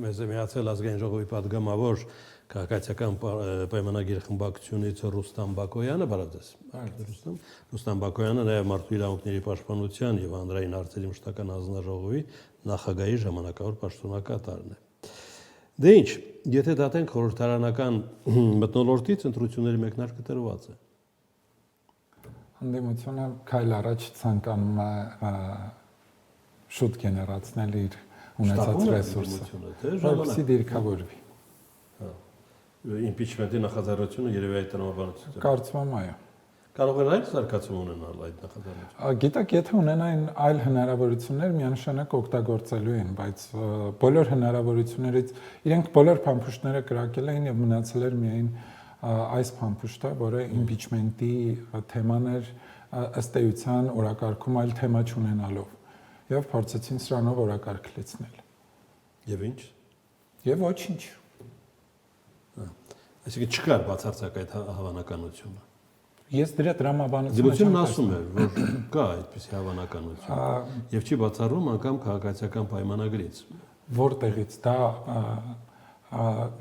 Մեզ է միացել ազգային ժողովի պատգամավոր քաղաքացիական պայմանագիր խմբակցությունից Ռուստամ Բակոյանը, բարև ձեզ։ Ռուստամ Բակոյանը նաև Մարդու իրավունքների պաշտպանության եւ հանրային հարցերի մշտական հանձնաժողովի նախագահի ժամանակավոր պաշտոնակատարն է։ Դե ինչ, եթե դատենք խորհրդարանական մթնոլորտից ընտրությունների մեկնարկը տրված է։ Ընդդիմությունը քայլ առաջ ցանկանում է շուտ գեներացնել իր ունեցած ռեսուրսը, որպեսզի դիրքավորվի։ Իմպիչմենտի նախաձեռնությունը երևի այդ տրամաբանությունից է։ Կարծում եմ, այո։ Կարող են այլ զարգացում ունենալ այդ նախաձեռնությունը։ Գիտեք, եթե ունենային այլ հնարավորություններ, միանշանակ օգտագործելու են, բայց բոլոր հնարավորություններից իրենք բոլոր փամփուշտները կրակել էին եւ մնացել էր միայն այս փամփուշտը, որը իմպիչմենտի թեման էր ըստ էության օրակարգում այլ թեմա չունենալով եւ փորձեցին սրանով օրակարգ լցնել։ Եվ ինչ։ Եվ ոչինչ։ Այսինքն չկար բացարձակ այդ հավանականությունը։ Ես դրա տրամաբանությունը Դիպությունն ասում էր, որ կա այդպիսի հավանականություն եւ չի բացառում անգամ քաղաքացիական պայմանագրից։ Որտեղից դա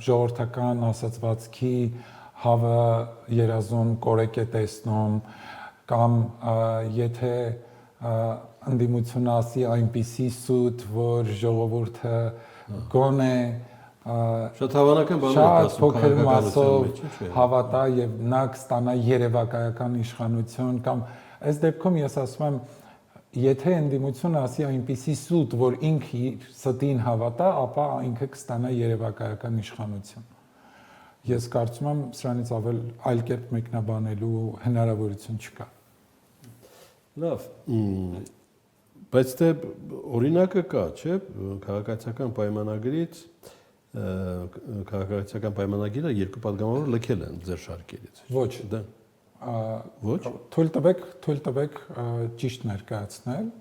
ժողովրդական ասացվածքի հավը երազում կորեկ է տեսնում կամ եթե ընդդիմությունը ասի այնպիսի սուտ, որ ժողովուրդը գոնե շատ հավանական շատ փոքր մասով հավատա եւ նա կստանա երևակայական իշխանություն կամ այս դեպքում ես ասում եմ եթե ընդդիմությունը ասի այնպիսի սուտ, որ ինքը իր ստին հավատա, ապա ինքը կստանա երևակայական իշխանություն։ Ես կարծում եմ սրանից ավել այլ կերպ մեկնաբանելու հնարավորություն չկա։ Լավ, բայց դե օրինակը կա, չէ՞, քաղաքացիական պայմանագրից քաղաքացիական պայմանագիրը երկու падգամավոր լքել են ձեր շարքերից։ Ոչ, դա ոչ։ Թույլ տվեք ճիշտ ներկայացնել։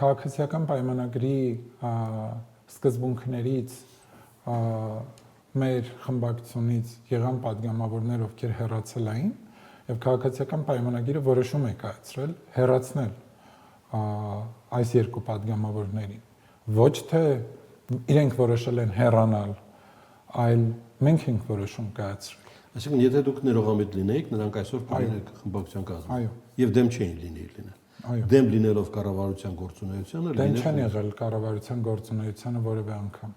Քաղաքացիական պայմանագրի սկզբունքներից մեր խմբակցությունից եղան падգամավորներ, ովքեր հեռացել էին, եւ քաղաքացիական պայմանագիրը որոշում է կայացրել հեռացնել այս երկու падգամավորներին։ Ոչ թե իրենք որոշել են հեռանալ, այլ մենք ենք որոշում կայացրել։ Այսինքն, եթե դուք ներողամիտ լինեիք, նրանք այսօր կլիներ խմբակցության կազմում։ Այո։ Եվ դեմ չէին լինել։ Այո։ Դեմ լինելով կառավարության գործունեությանը, դեմ չեն եղել կառավարության գործունեությանը որևէ անգամ։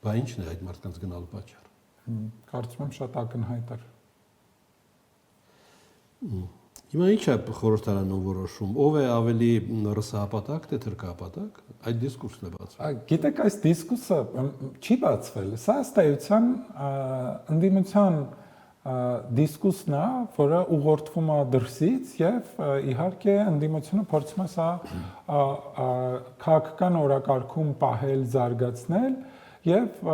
Բա ի՞նչն է այդ մարդկանց գնալու պատճառը։ Կարծում եմ շատ ակնհայտ էր։ Հիմա ի՞նչ է խորհրդարանում որոշում, ով է ավելի ռսահապատակ, թե թրքահապատակ, այդ դիսկուրսն է բացվել։ Գիտեք, այս դիսկուրսը չի բացվել, սա ըստ էության ընդդիմության դիսկուրսն է, որը ուղղորդվում է դրսից եւ իհարկե ընդդիմությունը փորձում է սա քաղաքական օրակարգում պահել, զարգացնել եւ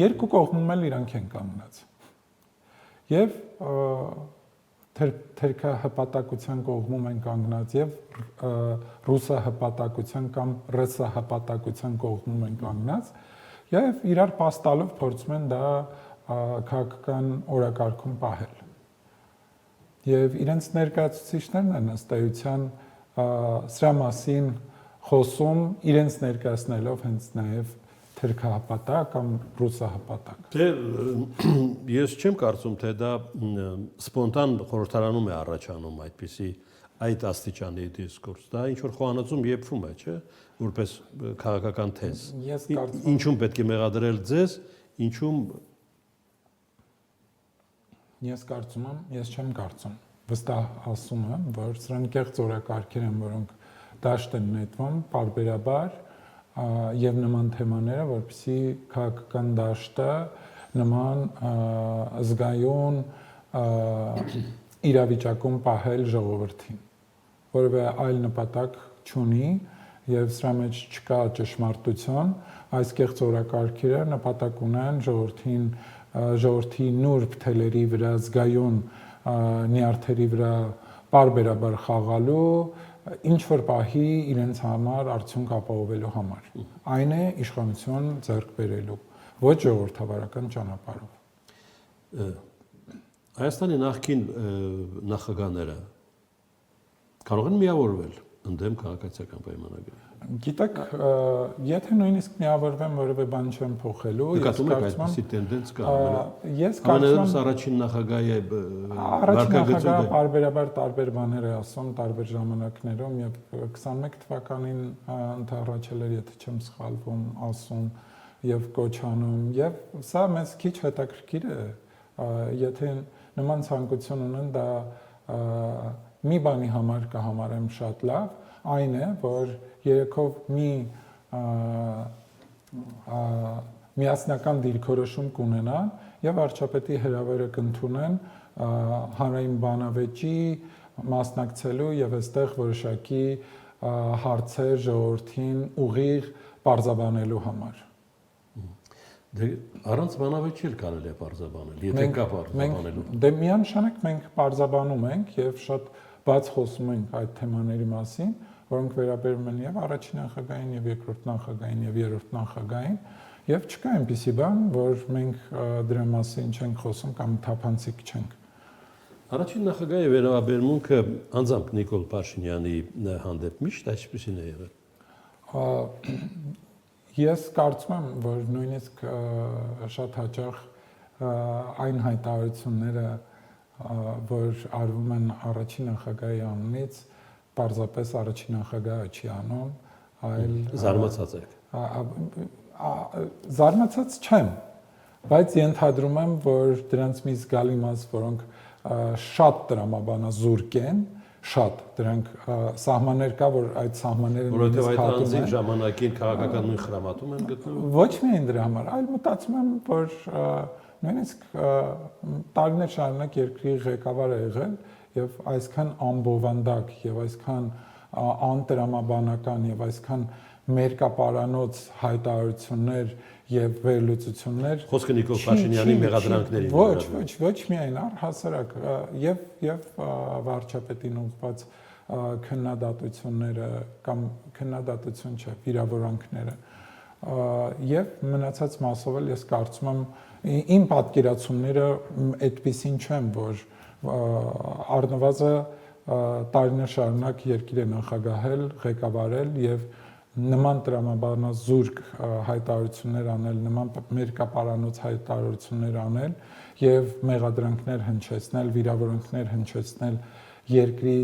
երկու կողմում էլ իրանք են կանգնած։ Եվ թերքահպատակության կողմում են կանգնած եւ ռուսահպատակության կամ ռսահպատակության կողմում են կանգնած եւ իրար պաստալով փորձում են դա քաղաքական օրակարգում պահել։ Եվ իրենց ներկայացուցիչներն են ըստ էության սրա մասին խոսում, իրենց ներկայացնելով հենց նաեւ թերքահպատակ կամ ռուսահպատակ։ Դե ես չեմ կարծում, թե դա սպոնտան խորհրդարանում է առաջանում այդպիսի այդ աստիճանի դիսկուրս։ Դա ինչ որ խոհանոցում եփվում է, չէ՞, որպես քաղաքական թեզ։ Ես կարծում եմ ինչում պետք է մեղադրել ձեզ, ինչում ես չեմ կարծում։ Վստահ ասում եմ, որ սրանք կեղծ օրակարգեր են, որոնք դաշտ են նետվում պարբերաբար եւ նման թեմաները, որպեսզի քաղաքական դաշտը նման զգայուն իրավիճակում պահել ժողովրդին, որովհետեւ այլ նպատակ չունի եւ սրա մեջ չկա ճշմարտություն, այս կեղծ օրակարգերը նպատակ ունեն ժողովրդի նուրբ թելերի վրա զգայուն նյարդերի վրա պարբերաբար խաղալու ինչ որ պահի իրենց համար արդյունք ապահովելու համար։ Այն է իշխանություն ձեռք բերելու, ոչ ժողովրդավարական ճանապարհով։ Հայաստանի նախկին նախագահները կարող են միավորվել ընդդեմ քաղաքացիական պայմանագրի։ Գիտեք, եթե նույնիսկ միավորվեմ որևէ բան չեմ փոխելու, նկատում եք այդպիսի տենդենց կա։ Ես կարծում եմ առաջին նախագահի վարկագծը բարբերաբար տարբեր բաներ է ասում տարբեր ժամանակներում եւ 21 թվականին ընդառաջել էր, եթե չեմ սխալվում, ասում եւ կոչանում եւ սա մեզ քիչ հետաքրքիր է, եթե նման ցանկություն ունեն, դա մի բանի համար կհամարեմ շատ լավ, այն է, որ երեքով միասնական դիրքորոշում կունենան եւ վարչապետի հրավերը կընդունեն հանրային բանավեճի մասնակցելու եւ այստեղ որոշակի հարցեր ժողովրդին ուղիղ բարձաբանելու համար։ Առանց բանավեճի էլ կարելի է բարձաբանել, եթե կա բարձաբանելու։ Դե միանշանակ մենք բարձաբանում ենք եւ շատ բաց խոսում ենք այդ թեմաների մասին, որոնք վերաբերում են եւ առաջին նախագահային, եւ երկրորդ նախագահային, եւ երրորդ նախագահային, եւ չկա այնպիսի բան, որ մենք դրա մասին չենք խոսում կամ թափանցիկ չենք։ Առաջին նախագահի վերաբերմունքը անձամբ Նիկոլ Փաշինյանի հանդեպ միշտ այսպեսին է եղել։ Ես կարծում եմ, որ նույնիսկ շատ հաճախ այն հայտարարությունները, որ արվում են առաջին նախագահի անունից, պարզապես առաջին նախագահը չի անում, այլ զարմացած եք։ Զարմացած չեմ, բայց ենթադրում եմ, որ դրանց մի զգալի մաս, որոնք շատ տրամաբանազուրկ են, շատ դրանք սահմաններ կա, որ այդ սահմանները որովհետև այդ անձին ժամանակին քաղաքական նույն խրամատում են գտնվում։ Ոչ միայն դրա համար, այլ մտածում եմ, որ նույնիսկ տարիներ շարունակ երկրի ղեկավար է եղել եւ այսքան անբովանդակ եւ այսքան անտրամաբանական եւ այսքան մերկապարանոց հայտարարություններ եւ վերլուծություններ խոսքը Նիկոլ Փաշինյանի մեղադրանքներին ոչ միայն առհասարակ եւ վարչապետին ուղղված քննադատությունները կամ քննադատություն չէ, վիրավորանքները եւ մնացած մասով էլ ես կարծում եմ իմ պատկերացումները այդպեսին չեն, որ առնվազն տարիներ շարունակ երկիր է նախագահել, ղեկավարել եւ նման տրամաբանազուրկ հայտարարություններ անել, նման մերկապարանոց հայտարարություններ անել եւ մեղադրանքներ հնչեցնել, վիրավորանքներ հնչեցնել երկրի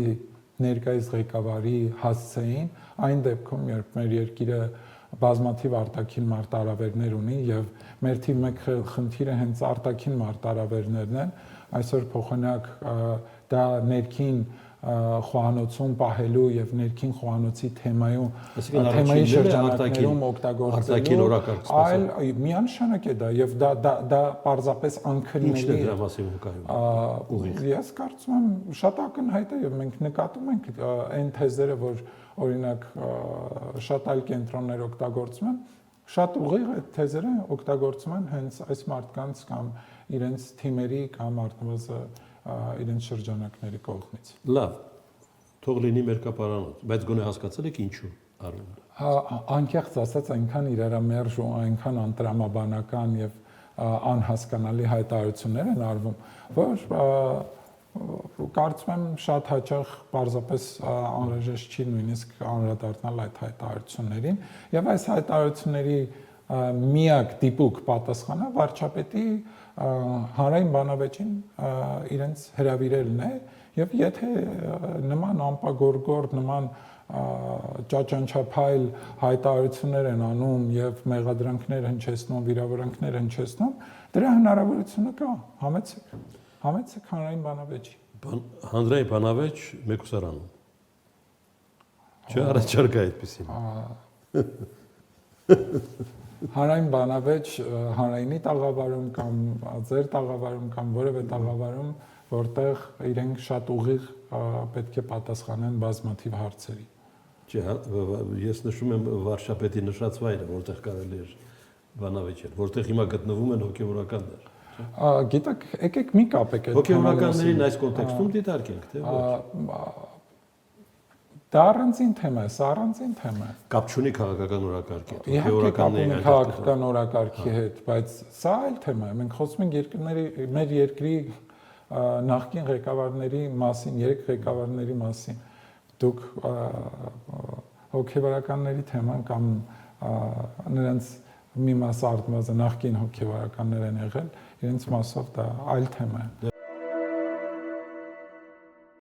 ներկայիս ղեկավարի հասցեին, այն դեպքում, երբ մեր երկիրը բազմաթիվ արտաքին մարտահրավերներ ունի եւ մեր թիվ մեկ խնդիրը հենց արտաքին մարտահրավերներն են, այսօր փոխանակ դա ներքին խոհանոցում պահելու եւ ներքին խոհանոցի թեմայի շրջանակներում օգտագործելու այլ միանշանակ է դա եւ դա պարզապես անքննելի է։ Դրա մասին վկայում։ Ես կարծում եմ շատ ակնհայտ է եւ մենք նկատում ենք այն թեզերը, որ օրինակ շատ այլ կենտրոններ օգտագործում են, շատ ուղիղ այդ թեզերը օգտագործում են հենց այս մարդկանց կամ իրենց թիմերի կամ առնվազն իրենց շրջանակների կողմից։ Լավ, թող լինի մերկապարանոց, բայց գոնե հասկացել եք ինչու արվում է։ Անկեղծ ասած, այնքան իրարամերժ ու այնքան անտրամաբանական եւ անհասկանալի հայտարարություններ են արվում, որ կարծում եմ շատ հաճախ պարզապես անհրաժեշտ չի նույնիսկ անդրադառնալ այդ հայտարարություններին եւ այս հայտարարությունների միակ դիպուկ պատասխանը վարչապետի հանրային բանավեճին իրենց հրավիրելն է եւ եթե նման անպագորգոր նման ճաճանչափայլ հայտարարություններ են անում եւ մեղադրանքներ հնչեցնում, վիրավորանքներ հնչեցնում, դրա հնարավորությունը կա, համեցեք հանրային բանավեճի։ Հանրային բանավեճ Մեկուսարանում։ Չէ, առաջարկա այդպեսին։ Հանրային բանավեճ հանրայինի տաղավարում կամ ձեր տաղավարում կամ որևէ տաղավարում, որտեղ իրենք շատ ուղիղ պետք է պատասխանեն բազմաթիվ հարցերի։ Չէ, ես նշում եմ վարչապետի նշած վայրը, որտեղ կարելի է բանավեճել, որտեղ հիմա գտնվում են հոգևորականներ։ Գիտեք, եկեք մի կապեք այդ հոգևորականներին այս կոնտեքստում դիտարկենք, թե ոչ։ Դա առանձին թեմա է, սա առանձին թեմա է։ Կապ չունի քաղաքական օրակարգի հետ, հոգևորականների քաղաքական օրակարգի հետ, բայց սա այլ թեմա է։ Մենք խոսում ենք մեր երկրի նախկին ղեկավարների մասին, 3 ղեկավարների մասին։ դուք հոգեվարականների թեման կամ նրանց մի մասը արտմազը նախկին հոգեվարականներ են եղել, իրենց մասով դա այլ թեմա է։